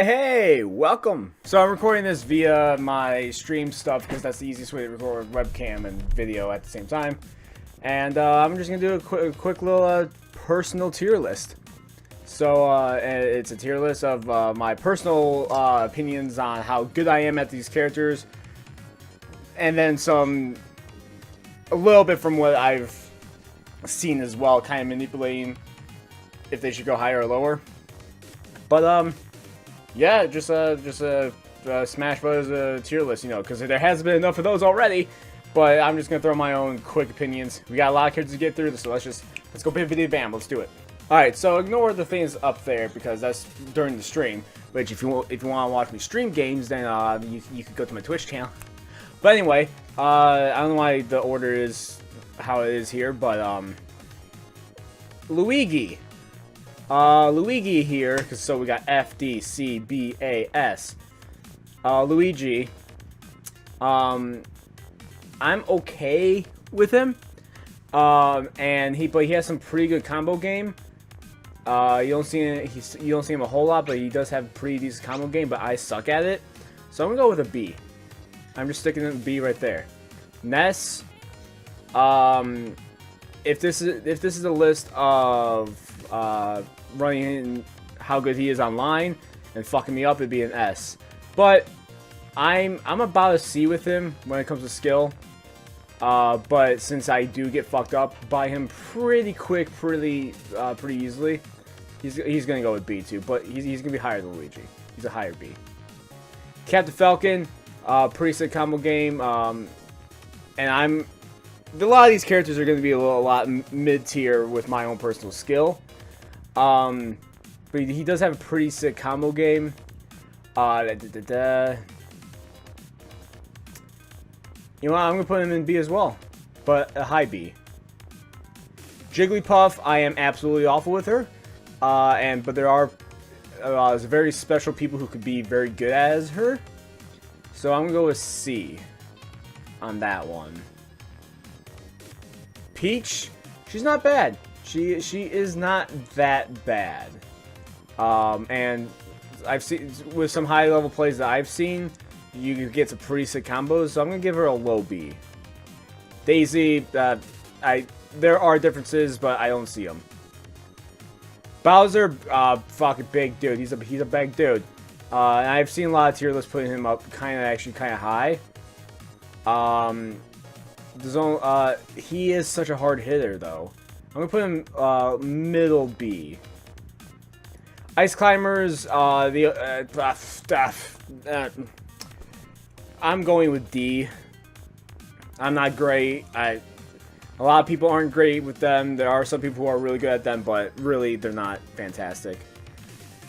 Hey, welcome! So I'm recording this via my stream stuff because that's the easiest way to record webcam and video at the same time. And I'm just going to do a quick little personal tier list. So it's a tier list of my personal opinions on how good I am at these characters. And then a little bit from what I've seen as well, kind of manipulating if they should go higher or lower. But yeah, just a Smash Bros. Tier list, you know, because there hasn't been enough of those already. But I'm just gonna throw my own quick opinions. We got a lot of characters to get through, so let's go video bam. Let's do it. All right, so ignore the things up there because that's during the stream. Which if you want to watch me stream games, then you could go to my Twitch channel. But anyway, I don't know why the order is how it is here, but Luigi. Luigi here, because so we got F, D, C, B, A, S. Luigi. I'm okay with him. But he has some pretty good combo game. You don't see him a whole lot, but he does have pretty decent combo game. But I suck at it, so I'm gonna go with a B. I'm just sticking in B right there. Ness. If this is a list of running how good he is online and fucking me up, it'd be an S. But I'm about a C with him when it comes to skill. But since I do get fucked up by him pretty quick, pretty easily, he's gonna go with B too. But he's gonna be higher than Luigi. He's a higher B. Captain Falcon, pretty sick combo game. And a lot of these characters are going to be a lot mid-tier with my own personal skill. But he does have a pretty sick combo game. You know what? I'm going to put him in B as well. But a high B. Jigglypuff, I am absolutely awful with her. But there are very special people who could be very good as her. So I'm going to go with C on that one. Peach, she's not bad. She is not that bad. And I've seen with some high level plays that I've seen, you get some pretty sick combos. So I'm gonna give her a low B. Daisy, there are differences, but I don't see them. Bowser, fucking big dude. He's a big dude. And I've seen a lot of tier lists putting him up kind of high. He is such a hard hitter, though. I'm gonna put him middle B. Ice Climbers, I'm going with D. I'm not great. A lot of people aren't great with them. There are some people who are really good at them, but really they're not fantastic.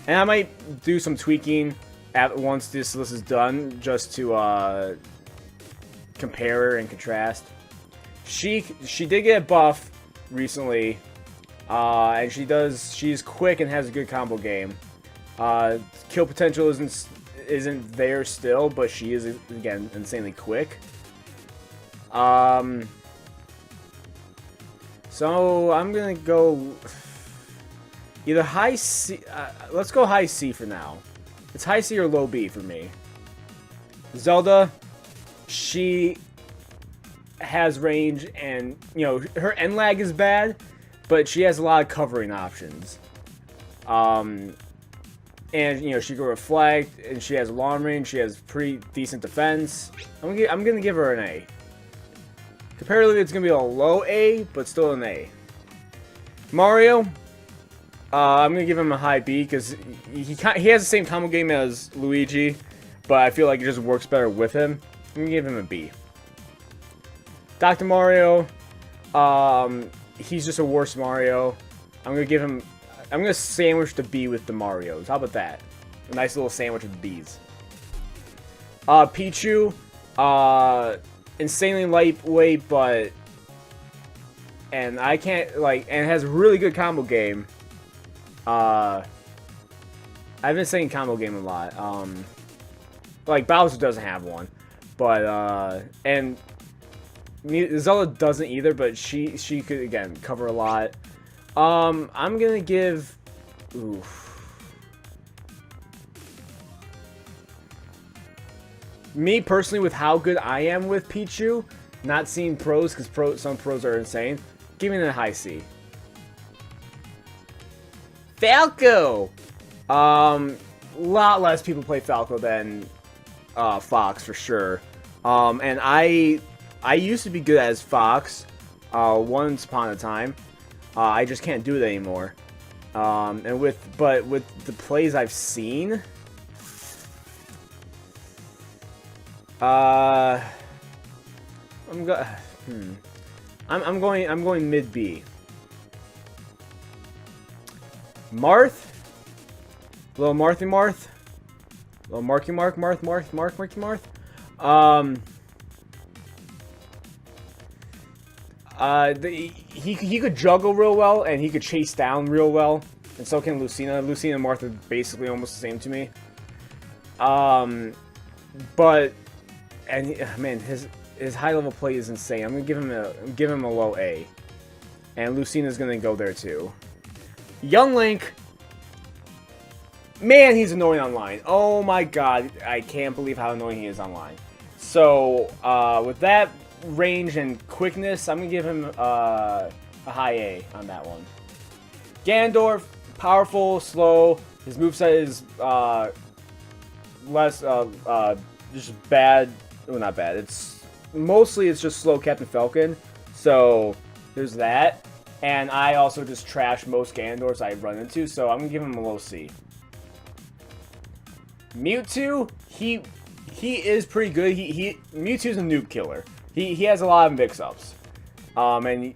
And I might do some tweaking once this list is done, just to compare and contrast. She did get a buff recently, and she's quick and has a good combo game. Kill potential isn't there still, but she is again insanely quick. So I'm gonna go either high C. Let's go high C for now. It's high C or low B for me. Zelda, she has range, and you know her end lag is bad, but she has a lot of covering options. And you know she can reflect, and she has long range. She has pretty decent defense. I'm gonna give her an A. Comparatively, it's gonna be a low A, but still an A. Mario, I'm gonna give him a high B because he has the same combo game as Luigi, but I feel like it just works better with him. I'm gonna give him a B. Dr. Mario, he's just a worse Mario. I'm gonna sandwich the B with the Marios. How about that? A nice little sandwich with B's. Pichu, insanely lightweight, and has a really good combo game. I've been saying combo game a lot. Like Bowser doesn't have one, but and Zelda doesn't either, but she could again cover a lot. I'm gonna give me personally, with how good I am with Pichu, not seeing pros, because some pros are insane, giving it a high C. Falco! Lot less people play Falco than Fox, for sure. And I used to be good as Fox once upon a time. I just can't do it anymore. But with the plays I've seen, I'm going mid B. Marth, little Marthy Marth, little Marky Mark Marth Marth Mark Marky Marth. He could juggle real well, and he could chase down real well, and so can Lucina. Lucina and Marth are basically almost the same to me. Man, his high level play is insane. I'm gonna give him a low A, and Lucina's gonna go there too. Young Link, man, he's annoying online. Oh my god, I can't believe how annoying he is online. So with that range and quickness, I'm gonna give him a high A on that one. Ganondorf, powerful, slow. His moveset is less just bad. Well, not bad. It's just slow Captain Falcon. So there's that. And I also just trash most Ganondorfs I run into, so I'm gonna give him a low C. Mewtwo, he is pretty good. Mewtwo's a noob killer. He has a lot of mix-ups, and you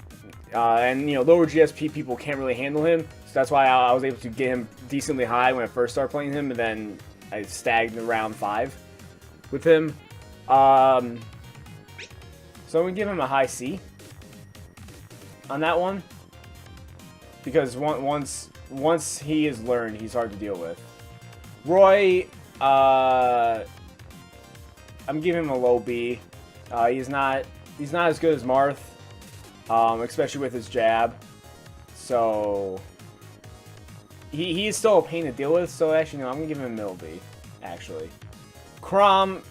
know, lower GSP people can't really handle him. So that's why I was able to get him decently high when I first started playing him, and then I stagned around 5 with him. So I'm gonna give him a high C on that one, because once he is learned, he's hard to deal with. Roy, I'm giving him a low B. He's not as good as Marth, especially with his jab. So he's still a pain to deal with. So actually, no, I'm gonna give him a middle B. Actually, Chrom,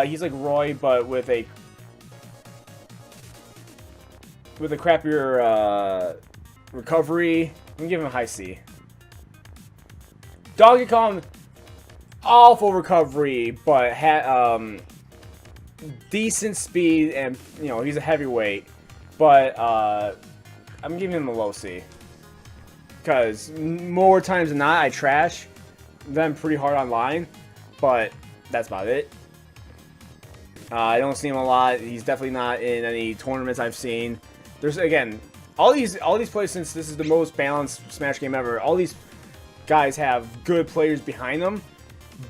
he's like Roy, but with a crappier recovery. I'm gonna give him a high C. Donkey Kong, awful recovery, but decent speed, and you know, he's a heavyweight. But I'm giving him a low C, because more times than not I trash them pretty hard online, but that's about it. I don't see him a lot. He's definitely not in any tournaments I've seen. There's, again, all these players, since this is the most balanced Smash game ever, all these guys have good players behind them.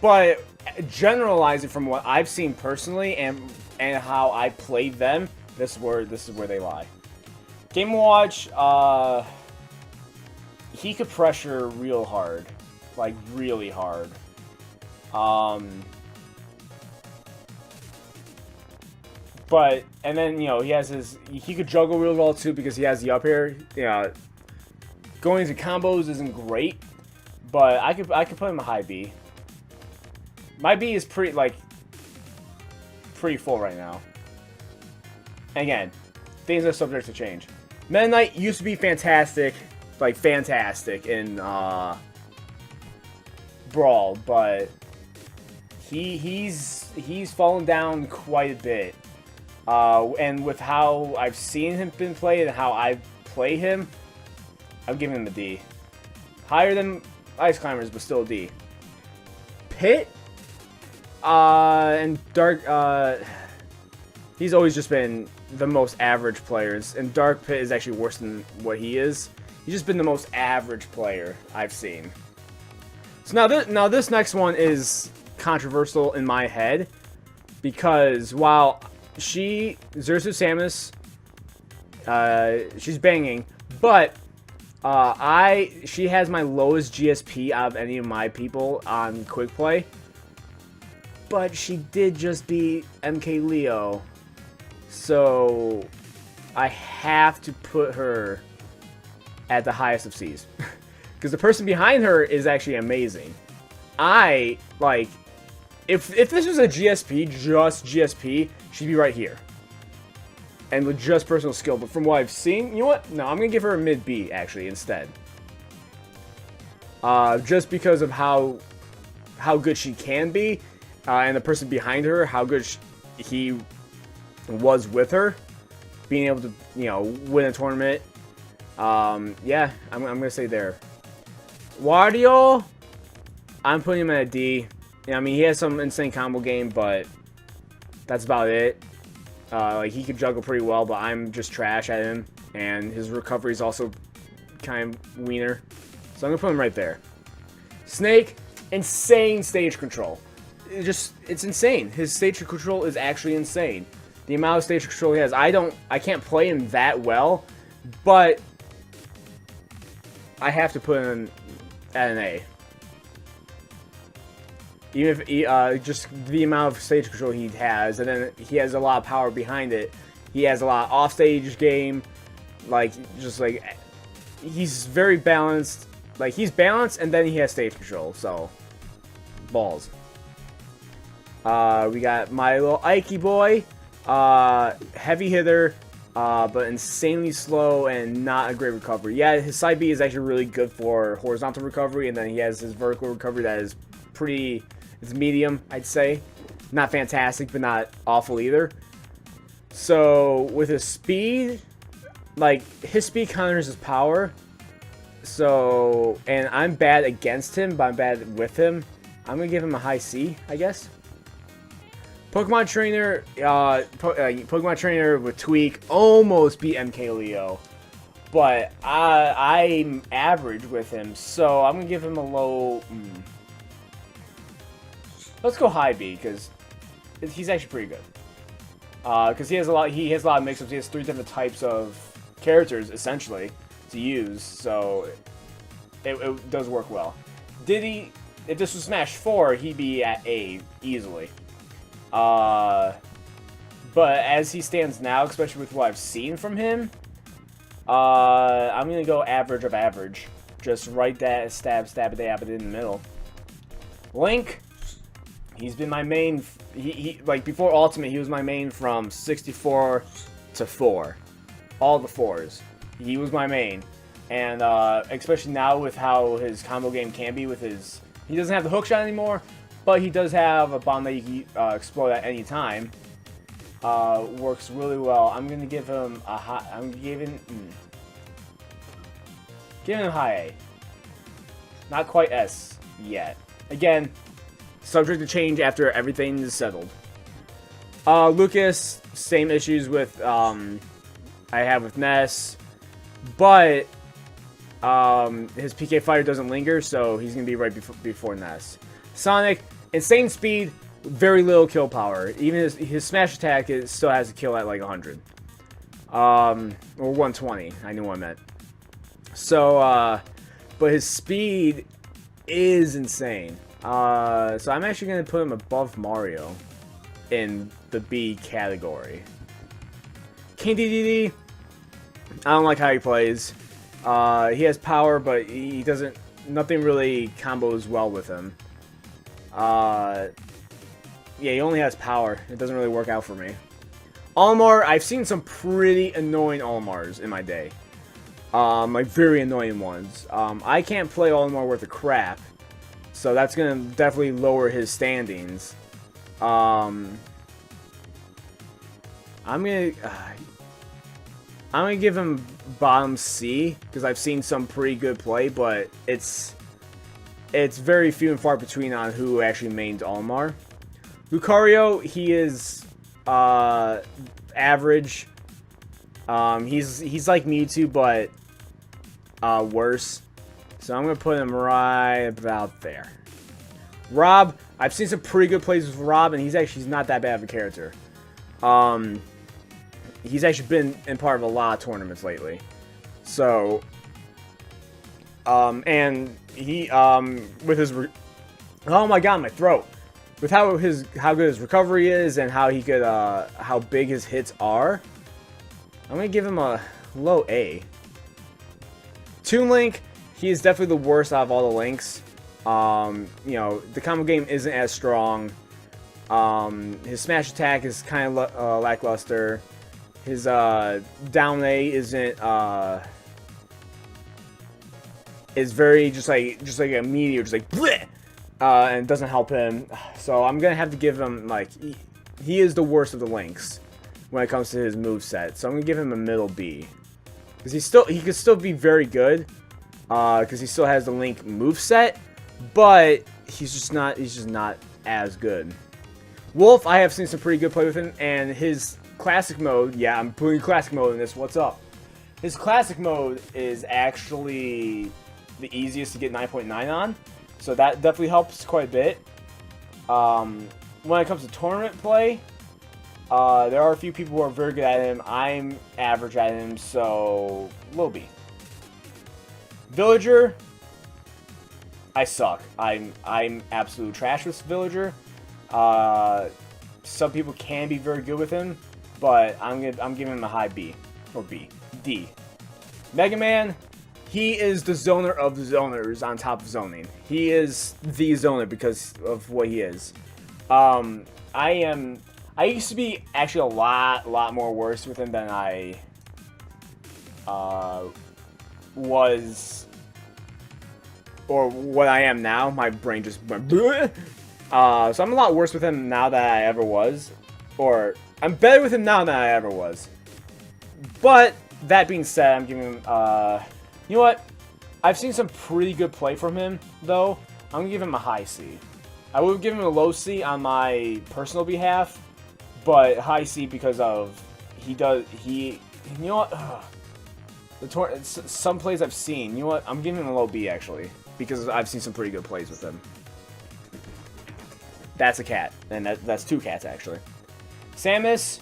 But generalizing from what I've seen personally and how I played them, this is where they lie. Game & Watch, he could pressure real hard, like really hard. But, and then, you know, he could juggle real well too, because he has the up air. You know, going into combos isn't great, but I could put him a high B. My B is pretty full right now. And again, things are subject to change. Meta Knight used to be fantastic, like fantastic in Brawl, but he's fallen down quite a bit. And with how I've seen him been played and how I play him, I'm giving him a D. Higher than Ice Climbers, but still a D. Pit, and Dark, he's always just been the most average players, and Dark Pit is actually worse than what he is. He's just been the most average player I've seen. So now this next one is controversial in my head, because while Xerasu Samus, she's banging, but she has my lowest GSP out of any of my people on Quick Play. But she did just beat MK Leo, so I have to put her at the highest of C's. Because the person behind her is actually amazing. If this was a GSP, just GSP, she'd be right here. And with just personal skill. But from what I've seen, you know what? No, I'm going to give her a mid B, actually, instead. Just because of how good she can be. And the person behind her, how good he was with her. Being able to, you know, win a tournament. Yeah, I'm going to say there. Wario, I'm putting him at a D. I mean, he has some insane combo game, but that's about it. Like, he could juggle pretty well, but I'm just trash at him. And his recovery is also kind of wiener. So I'm going to put him right there. Snake, insane stage control. It's insane. His stage control is actually insane. The amount of stage control he has. I can't play him that well, but I have to put him at an A. Even if he, just the amount of stage control he has, and then he has a lot of power behind it. He has a lot of offstage game, like just like he's very balanced. Like he's balanced, and then he has stage control. So balls. We got my little Ikey boy, heavy hitter, but insanely slow and not a great recovery. Yeah, his side B is actually really good for horizontal recovery, and then he has his vertical recovery that is pretty. It's medium, I'd say. Not fantastic, but not awful either. So, with his speed, like, his speed counters his power. So, and I'm bad against him, but I'm bad with him. I'm going to give him a high C, I guess. Pokemon Trainer with Tweak almost beat MK Leo. But I'm average with him, so I'm going to give him a low... Let's go high B, because he's actually pretty good. Because he has a lot of mix-ups. He has 3 different types of characters, essentially, to use. So it does work well. Diddy, if this was Smash 4, he'd be at A, easily. But as he stands now, especially with what I've seen from him, I'm going to go average of average. Just right that stab it in the middle. Link... He's been my main, like before Ultimate, he was my main from 64 to 4. All the 4s. He was my main. And especially now with how his combo game can be with his, he doesn't have the hookshot anymore, but he does have a bomb that you can explode at any time. Works really well. I'm going to give him a high, giving him high A. Not quite S yet. Again, subject to change after everything is settled. Lucas, same issues with I have with Ness, but his PK fighter doesn't linger, so he's gonna be right before Ness. Sonic, insane speed, very little kill power. Even his smash attack still has a kill at like 100, or 120. I knew what I meant. So, but his speed is insane. So I'm actually going to put him above Mario in the B category. King DDD, I don't like how he plays. He has power, but he doesn't, nothing really combos well with him. Yeah, he only has power. It doesn't really work out for me. Olimar, I've seen some pretty annoying Olimars in my day. Like very annoying ones. I can't play Olimar worth of crap. So that's going to definitely lower his standings. I'm going to give him bottom C because I've seen some pretty good play, but it's very few and far between on who actually mains Olimar. Lucario, he is average. He's like Mewtwo, but worse. So I'm going to put him right about there. Rob, I've seen some pretty good plays with Rob, and he's not that bad of a character. He's actually been in part of a lot of tournaments lately. So, and he, with his, oh my god, my throat. With how good his recovery is and how he could, how big his hits are, I'm going to give him a low A. Toon Link, he is definitely the worst out of all the Links. You know, the combo game isn't as strong. His smash attack is kind of lackluster. His down A isn't is very just like a meteor, just like bleh, and it doesn't help him. So I'm gonna have to give him like he is the worst of the Links when it comes to his moveset. So I'm gonna give him a middle B because he could still be very good because he still has the Link moveset, but he's just not as good. Wolf, I have seen some pretty good play with him, and his classic mode, yeah, I'm putting classic mode in this, what's up? His classic mode is actually the easiest to get 9.9 on, so that definitely helps quite a bit. When it comes to tournament play, there are a few people who are very good at him. I'm average at him, so low B. Villager, I suck. I'm absolute trash with Villager. Some people can be very good with him, but I'm giving him a high B or B. D. Mega Man, he is the zoner of the zoners on top of zoning. He is the zoner because of what he is. I used to be actually a lot more worse with him than I was, or what I am now. My brain just went bleh. So I'm a lot worse with him now than I ever was, or I'm better with him now than I ever was. But that being said, I'm giving him, you know what? I've seen some pretty good play from him, though. I'm gonna give him a high C. I would give him a low C on my personal behalf, but high C because of you know what? Some plays I've seen. You know what? I'm giving him a low B actually because I've seen some pretty good plays with him. That's a cat, and that's two cats actually. Samus,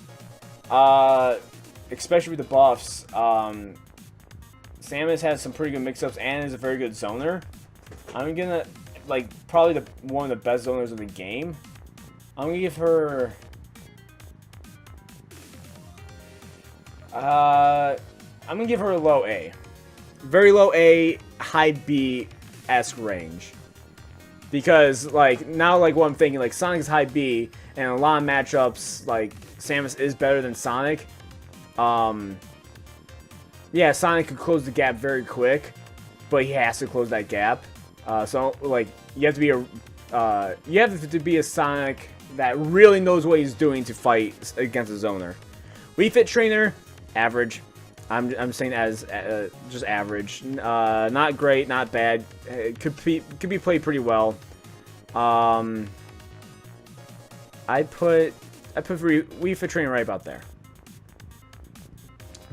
especially with the buffs, Samus has some pretty good mix-ups and is a very good zoner. I'm gonna probably one of the best zoners of the game. I'm gonna give her. I'm gonna give her a low A, very low A, high B-esque range. Because now what I'm thinking, Sonic is high B, and a lot of matchups Samus is better than Sonic. Yeah, Sonic could close the gap very quick, but he has to close that gap. So you have to be a Sonic that really knows what he's doing to fight against a zoner. Wii Fit Trainer, average. I'm saying as just average. Not great, not bad. It could be played pretty well. I put Wii Fit Trainer right about there.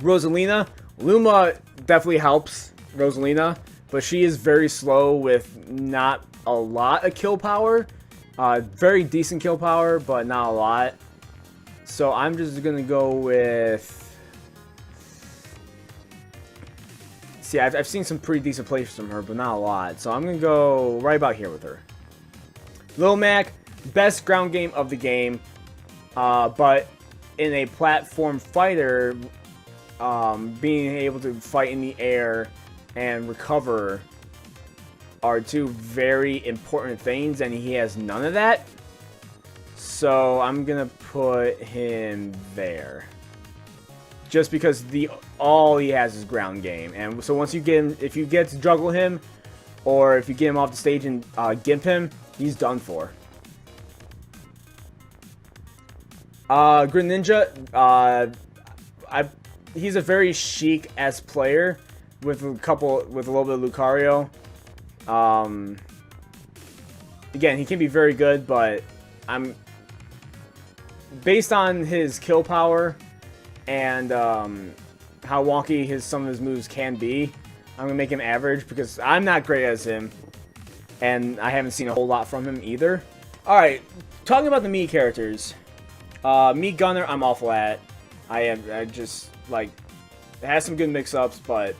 Rosalina, Luma definitely helps Rosalina, but she is very slow with not a lot of kill power. Very decent kill power, but not a lot. So I'm just gonna go with. See, I've seen some pretty decent plays from her, but not a lot. So I'm gonna go right about here with her. Lil Mac, best ground game of the game, but in a platform fighter, being able to fight in the air and recover are two very important things, and he has none of that. So I'm gonna put him there, just because all he has is ground game, and so once you get him, if you get to juggle him, or if you get him off the stage and gimp him, he's done for. Greninja, he's a very chic-esque player with a little bit of Lucario. Again, he can be very good, but based on his kill power and how wonky some of his moves can be, I'm gonna make him average because I'm not great as him, and I haven't seen a whole lot from him either. All right, talking about the Mii characters, Mii Gunner, I'm awful at. I just it has some good mix-ups, but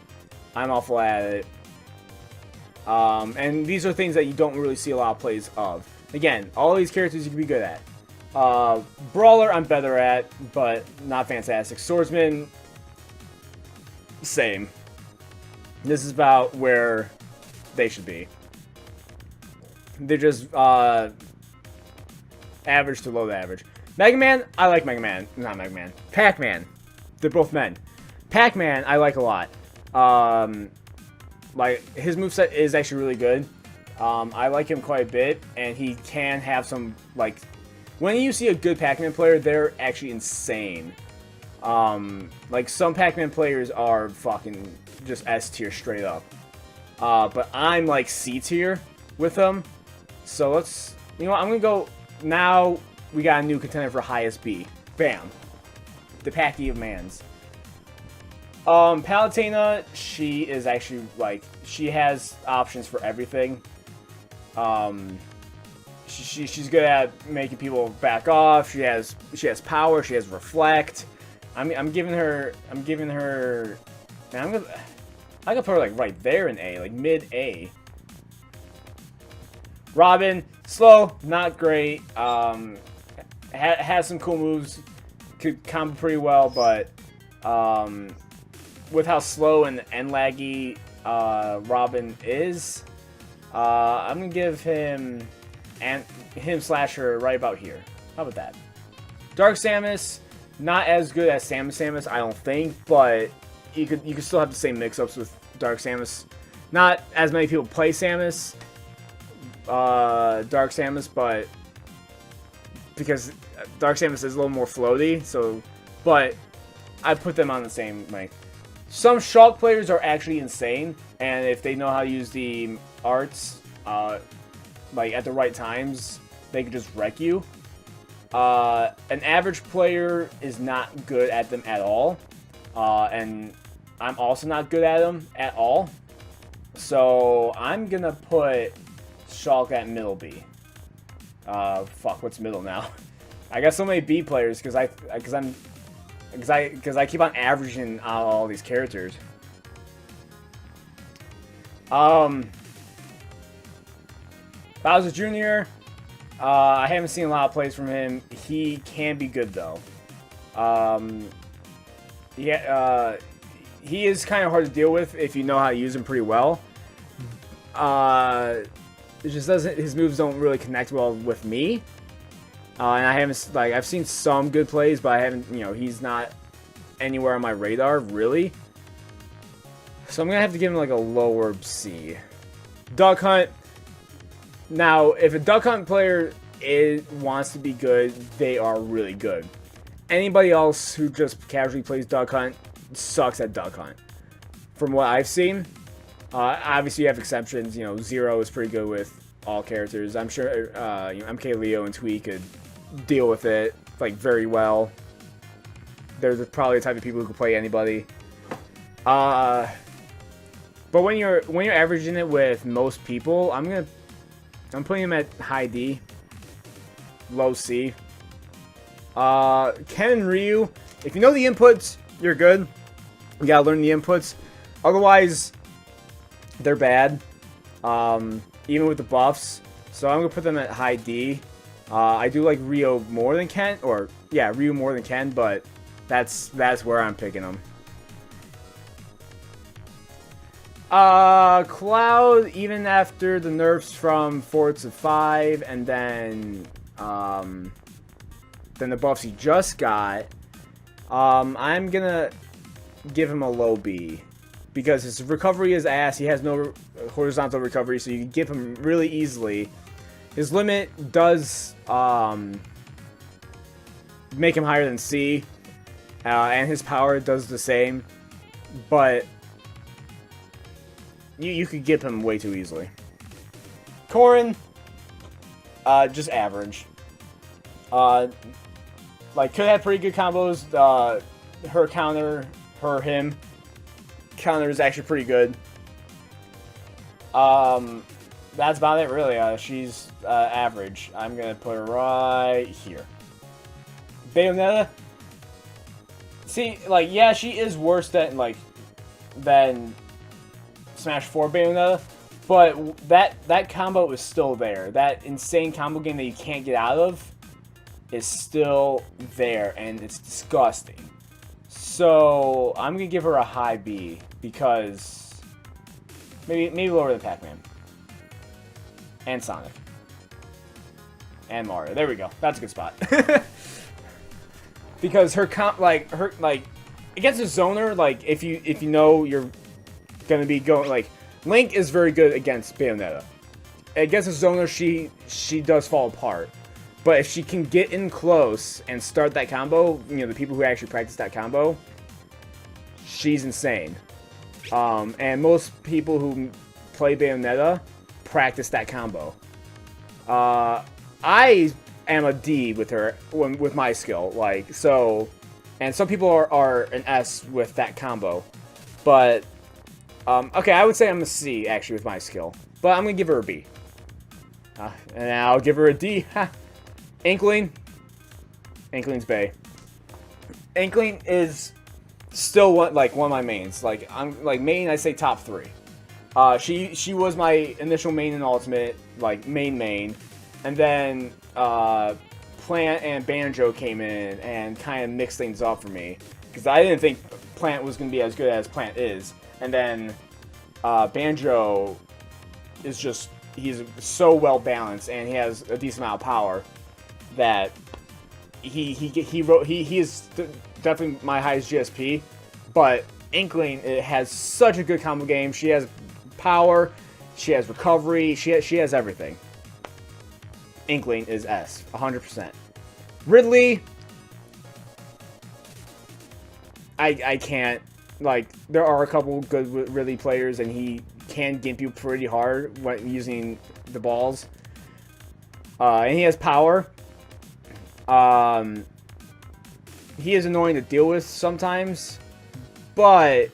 I'm awful at it. And these are things that you don't really see a lot of plays of. Again, all these characters you can be good at. Brawler, I'm better at, but not fantastic. Swordsman, same. This is about where they should be. They're just, average to low to average. Mega Man, I like Mega Man. Not Mega Man. Pac-Man. They're both men. Pac-Man, I like a lot. Like, his moveset is actually really good. I like him quite a bit, and he can have some, like, when you see a good Pac-Man player, they're actually insane. Like, some Pac-Man players are fucking just S tier straight up. But I'm, like, C tier with them. So let's, you know what, I'm gonna go, now we got a new contender for highest B. Bam. The Packy of Mans. Palutena, she is actually, like, she has options for everything. She's good at making people back off. She has power. She has reflect. I'm giving her. Man, I could put her like right there in A, like mid A. Robin, slow, not great. Has some cool moves. Could combo pretty well, but with how slow and laggy Robin is, I'm gonna give him slash her right about here. How about that? Dark Samus, not as good as Samus, I don't think, but you could still have the same mix-ups with Dark Samus. Not as many people play Samus, Dark Samus, but because Dark Samus is a little more floaty, so, but I put them on the same, like, some Shulk players are actually insane, and if they know how to use the arts, like, at the right times, they can just wreck you. An average player is not good at them at all, and I'm also not good at them at all, so I'm gonna put Shulk at middle B. Fuck, what's middle now? I got so many B players because I keep on averaging out all these characters. Bowser Jr. I haven't seen a lot of plays from him. He can be good though. Yeah, he is kind of hard to deal with if you know how to use him pretty well. It just doesn't. His moves don't really connect well with me. And I haven't, like, I've seen some good plays, but I haven't, you know, he's not anywhere on my radar, really. So I'm going to have to give him, like, a lower C. Duck Hunt. Now, if a Duck Hunt player wants to be good, they are really good. Anybody else who just casually plays Duck Hunt sucks at Duck Hunt. From what I've seen. Obviously, you have exceptions. You know, Zero is pretty good with all characters. I'm sure, you know, MK Leo and Twee could deal with it, like, very well. They're probably the type of people who can play anybody. But when you're averaging it with most people, I'm putting him at high D, low C. Ken and Ryu, if you know the inputs, you're good. You gotta learn the inputs. Otherwise, they're bad. Even with the buffs. So I'm gonna put them at high D. I do like Ryu more than Ken, or yeah, Ryu more than Ken, but that's where I'm picking them. Cloud, even after the nerfs from 4 to 5, and then the buffs he just got, I'm gonna give him a low B. Because his recovery is ass, he has no horizontal recovery, so you can give him really easily. His limit does make him higher than C, and his power does the same, but you could give him way too easily. Corrin, just average. Like, could have pretty good combos. Her counter, him. Counter is actually pretty good. That's about it, really. She's average. I'm gonna put her right here. Bayonetta. See, like, yeah, she is worse than Smash 4 Bayonetta, but that combo is still there. That insane combo game that you can't get out of is still there, and it's disgusting. So I'm gonna give her a high B because maybe lower than Pac-Man and Sonic And Mario. There we go. That's a good spot. Because her against a zoner, like if you know you're gonna be going, like Link is very good against Bayonetta. Against a zoner, she does fall apart. But if she can get in close and start that combo, you know, the people who actually practice that combo, she's insane. And most people who play Bayonetta practice that combo. I am a D with her, with my skill, like, so, and some people are an S with that combo. But, okay, I would say I'm a C, actually, with my skill. But I'm gonna give her a B. And I'll give her a D. Inkling. Inkling's Bay. Inkling is still one of my mains. Like, I'm like main, I say top 3. She was my initial main in Ultimate, like main, and then Plant and Banjo came in and kind of mixed things up for me, because I didn't think Plant was gonna be as good as Plant is, and then Banjo is just, he's so well balanced and he has a decent amount of power that he is definitely my highest GSP. But Inkling, it has such a good combo game. She has power, she has recovery, she has everything. Inkling is S, 100%. Ridley, I can't, like, there are a couple good Ridley players and he can gimp you pretty hard when using the balls. And he has power. He is annoying to deal with sometimes, but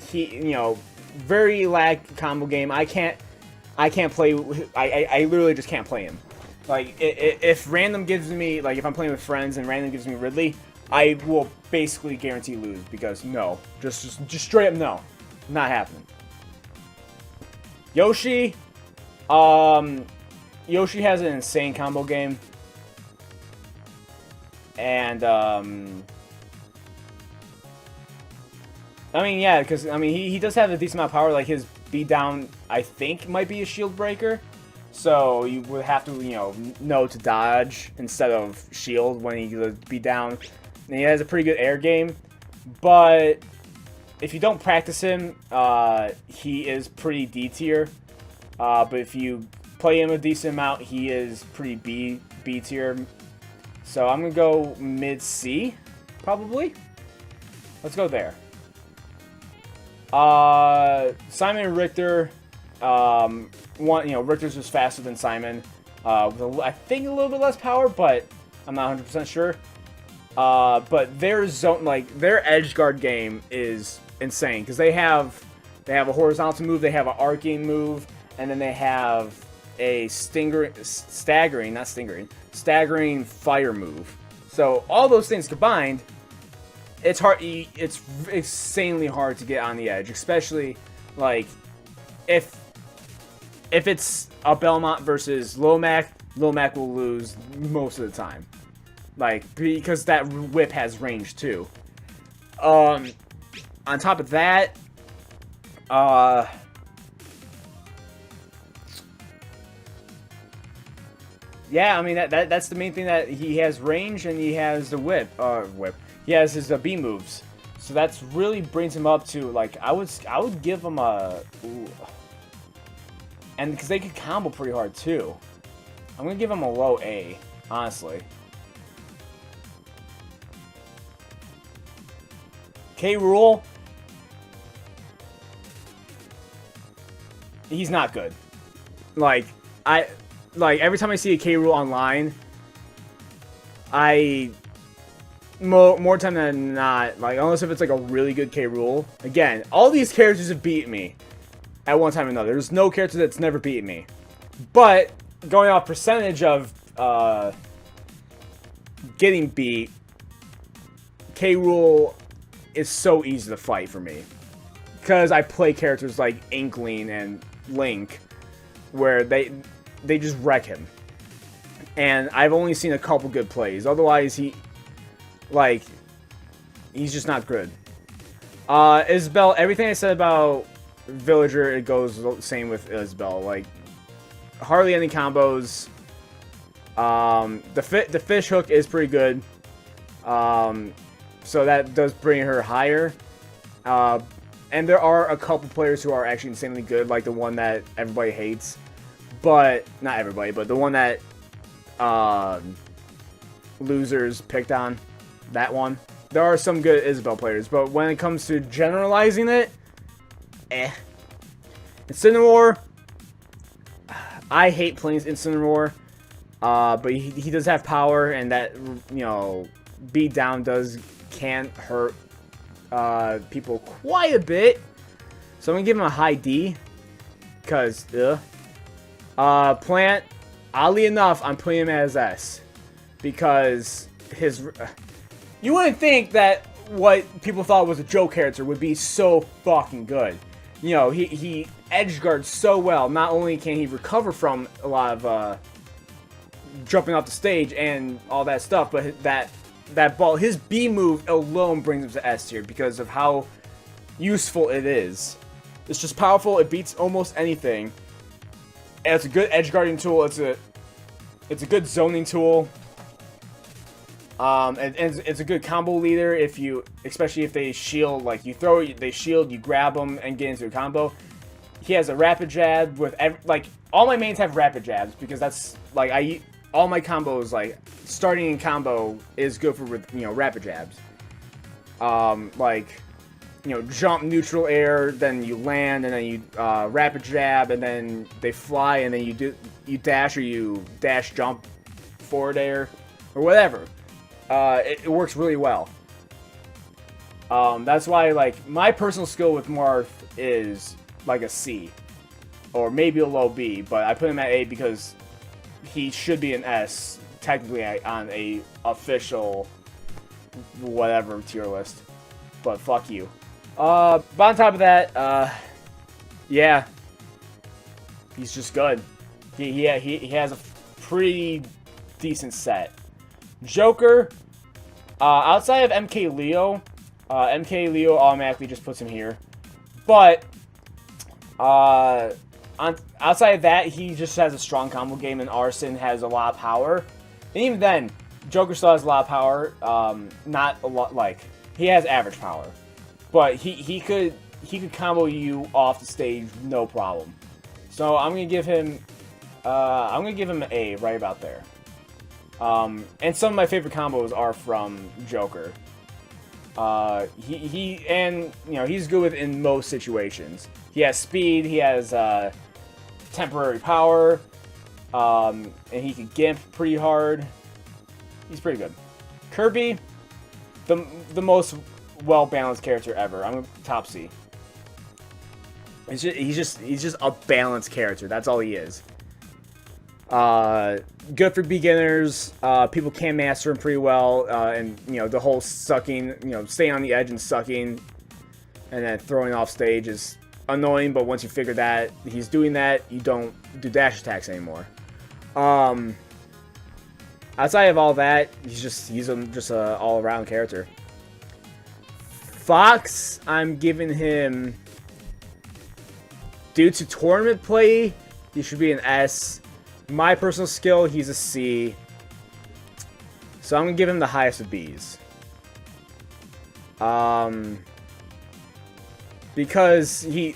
he, you know, very lag combo game. I can't play. I literally just can't play him. Like, if random gives me, like, if I'm playing with friends and random gives me Ridley, I will basically guarantee lose, because no, just straight up no, not happening. Yoshi, Yoshi has an insane combo game, and I mean, yeah, because I mean he does have a decent amount of power. Like, his beat down, I think, might be a shield breaker, so you would have to, you know to dodge instead of shield when he goes beat down. And he has a pretty good air game, but if you don't practice him, he is pretty D tier. But if you play him a decent amount, he is pretty B tier. So I'm gonna go mid C, probably. Let's go there. Simon and Richter. Richter's just faster than Simon. With I think a little bit less power, but I'm not 100% sure. But their zone, like their edge guard game, is insane, because they have a horizontal move, they have an arcing move, and then they have a staggering fire move. So all those things combined, it's hard. It's insanely hard to get on the edge, especially like if it's a Belmont versus Lomac. Lomac will lose most of the time. Like, because that whip has range too. On top of that, yeah, I mean that's the main thing, that he has range and he has the whip. He has his B moves, so that's really brings him up to, like, I would give him a, ooh. And because they could combo pretty hard too, I'm gonna give him a low A, honestly. K. Rool, he's not good. Like, every time I see a K. Rool online, more time than not, like, unless if it's like a really good K. Rool. Again, all these characters have beaten me at one time or another. There's no character that's never beaten me. But going off percentage of getting beat, K. Rool is so easy to fight for me, because I play characters like Inkling and Link, where they just wreck him, and I've only seen a couple good plays. Otherwise, he's just not good. Isabelle, everything I said about Villager, it goes the same with Isabelle. Like, hardly any combos. The fish hook is pretty good. So that does bring her higher. And there are a couple players who are actually insanely good, like the one that everybody hates. But, not everybody, but the one that losers picked on. That one. There are some good Isabel players, but when it comes to generalizing it, Incineroar, I hate playing Incineroar, but he does have power, and that, you know, beat down can hurt people quite a bit. So I'm gonna give him a high D, because Plant, oddly enough, I'm putting him as S, because his you wouldn't think that what people thought was a Joe character would be so fucking good. You know, he edge guards so well. Not only can he recover from a lot of jumping off the stage and all that stuff, but that ball, his B move alone brings him to S tier because of how useful it is. It's just powerful. It beats almost anything. And it's a good edge guarding tool. It's a good zoning tool. And it's a good combo leader especially if they shield, like you throw it, they shield, you grab them and get into a combo. He has a rapid jab with all my mains have rapid jabs because that's like all my combos, like starting in combo is good for rapid jabs. Jump, neutral air, then you land, and then you rapid jab, and then they fly, and then you dash, or you dash jump forward air or whatever. It works really well. That's why, like, my personal skill with Marth is like a C, or maybe a low B, but I put him at A because he should be an S, technically, on a official whatever tier list. But fuck you. But on top of that, yeah, he's just good. He has a pretty decent set. Joker, outside of MK Leo automatically just puts him here. But outside of that, he just has a strong combo game, and Arson has a lot of power. And even then, Joker still has a lot of power. Not a lot, like, he has average power, but he could combo you off the stage no problem. So I'm gonna give him an A, right about there. And some of my favorite combos are from Joker. He's good in most situations. He has speed, he has temporary power, and he can gimp pretty hard. He's pretty good. Kirby, the most well-balanced character ever. I'm gonna top C. He's just a balanced character. That's all he is. Good for beginners. People can master him pretty well, and the whole sucking, staying on the edge and sucking, and then throwing off stage is annoying. But once you figure that he's doing that, you don't do dash attacks anymore. Outside of all that, he's just a all-around character. Fox, I'm giving him, due to tournament play, he should be an S. My personal skill, he's a C. So I'm gonna give him the highest of B's. Because he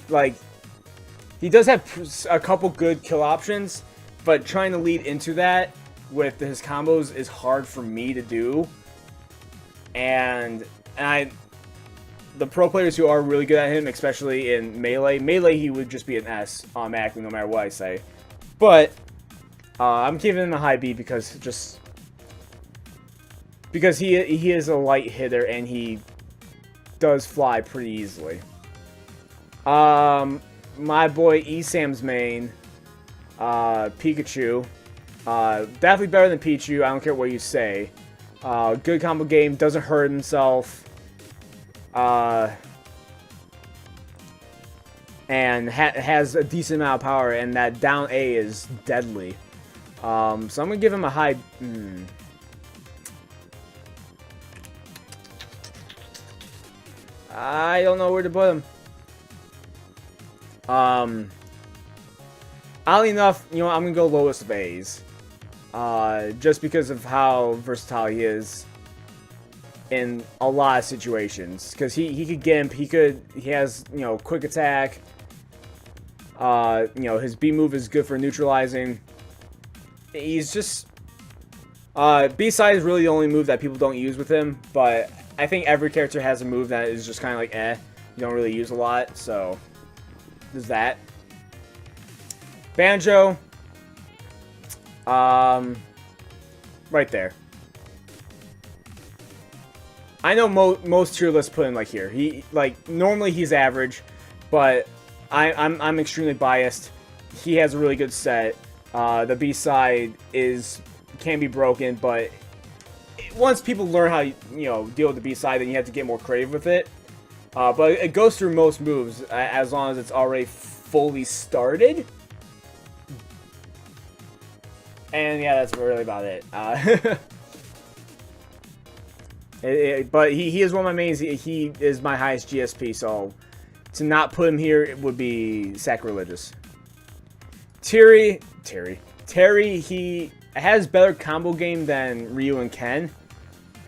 does have a couple good kill options, but trying to lead into that with his combos is hard for me to do. And the pro players who are really good at him, especially in Melee, he would just be an S automatically no matter what I say. But I'm giving him a high B because he is a light hitter and he does fly pretty easily. My boy Esam's main, Pikachu, definitely better than Pichu. I don't care what you say. Good combo game, doesn't hurt himself, and has a decent amount of power, and that down A is deadly. So I'm gonna give him a high. I don't know where to put him. oddly enough, you know, I'm gonna go lowest of A's. Just because of how versatile he is in a lot of situations. Because he could gimp, he has, you know, quick attack. You know, his B move is good for neutralizing. He's just... B-side is really the only move that people don't use with him, but I think every character has a move that is just kind of like, you don't really use a lot, so there's that. Banjo, right there. I know most tier lists put him like here. Normally he's average, but I'm extremely biased. He has a really good set. The B-side can be broken, but once people learn how you know, deal with the B-side, then you have to get more creative with it. But it goes through most moves as long as it's already fully started. And yeah, that's really about it. But he is one of my mains. He is my highest GSP, so to not put him here, it would be sacrilegious. Terry, he has better combo game than Ryu and Ken.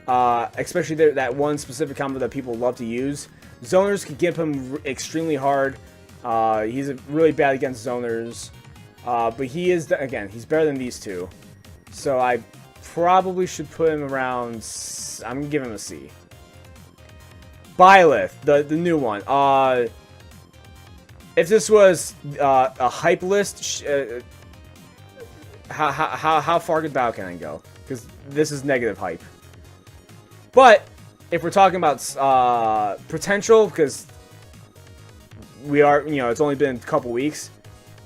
Especially that one specific combo that people love to use. Zoners can give him extremely hard. He's really bad against zoners. But he is, again, he's better than these two. So I probably should put him around, I'm going to give him a C. Byleth, the new one. If this was a hype list, how far could Bao can I go? Because this is negative hype. But if we're talking about potential, because we are, you know, it's only been a couple weeks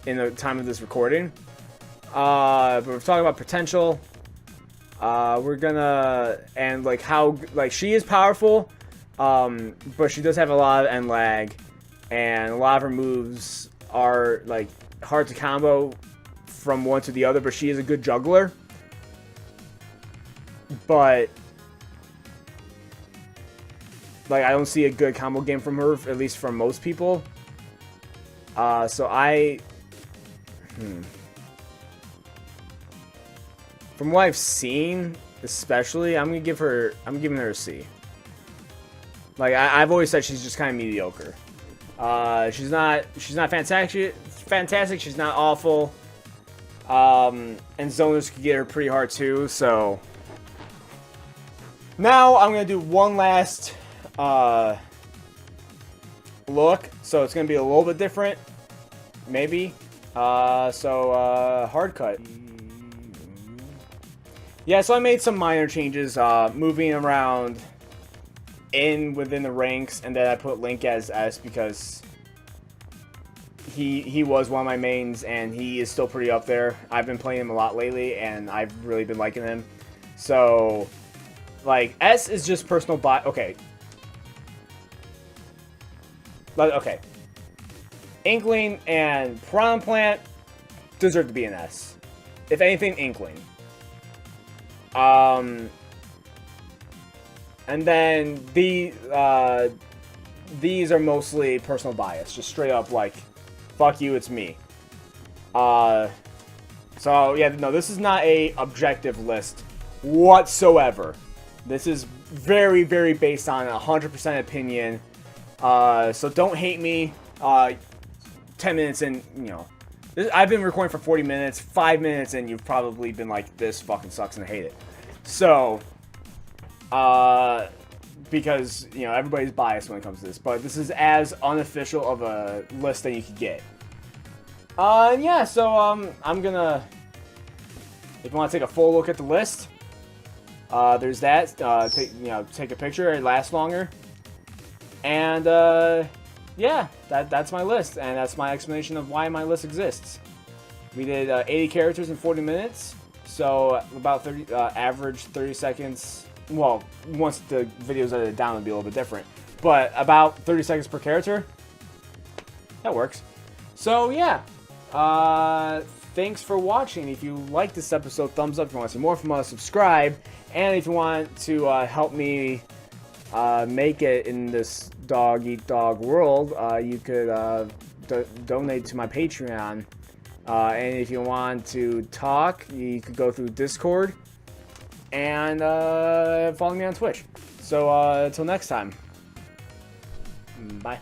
in the time of this recording. But we're talking about potential. We're gonna, and like how, like she is powerful, but she does have a lot of end lag, and a lot of her moves are like hard to combo from one to the other. But she is a good juggler. But like I don't see a good combo game from her, at least from most people. So from what I've seen, especially, I'm giving her a C. Like I've always said, she's just kind of mediocre. She's not fantastic. She's not awful. And zoners can get her pretty hard too. So now I'm gonna do one last look. So it's gonna be a little bit different, maybe. Hard cut. Yeah, so I made some minor changes, moving around within the ranks, and then I put Link as S because he was one of my mains, and he is still pretty up there. I've been playing him a lot lately, and I've really been liking him. So, like, S is just personal okay. Okay. Inkling and Piranha Plant deserve to be an S. If anything, Inkling. And then these are mostly personal bias, just straight up like, fuck you, it's me. So yeah, no, this is not a objective list whatsoever. This is very, very based on 100% opinion. So don't hate me. 10 minutes in, you know, I've been recording for 40 minutes, 5 minutes, and you've probably been like, this fucking sucks and I hate it. So, because, you know, everybody's biased when it comes to this, but this is as unofficial of a list that you could get. Yeah, so, I'm gonna, if you want to take a full look at the list, there's that, take a picture, it lasts longer, and, yeah, that's my list, and that's my explanation of why my list exists. We did 80 characters in 40 minutes, so about 30, average 30 seconds. Well, once the video's edited down, it'll be a little bit different, but about 30 seconds per character. That works. So yeah, thanks for watching. If you like this episode, thumbs up. If you want to see more from us, subscribe, and if you want to help me make it in this dog-eat-dog world, you could donate to my Patreon. And if you want to talk, you could go through Discord and follow me on Twitch. So until next time, bye.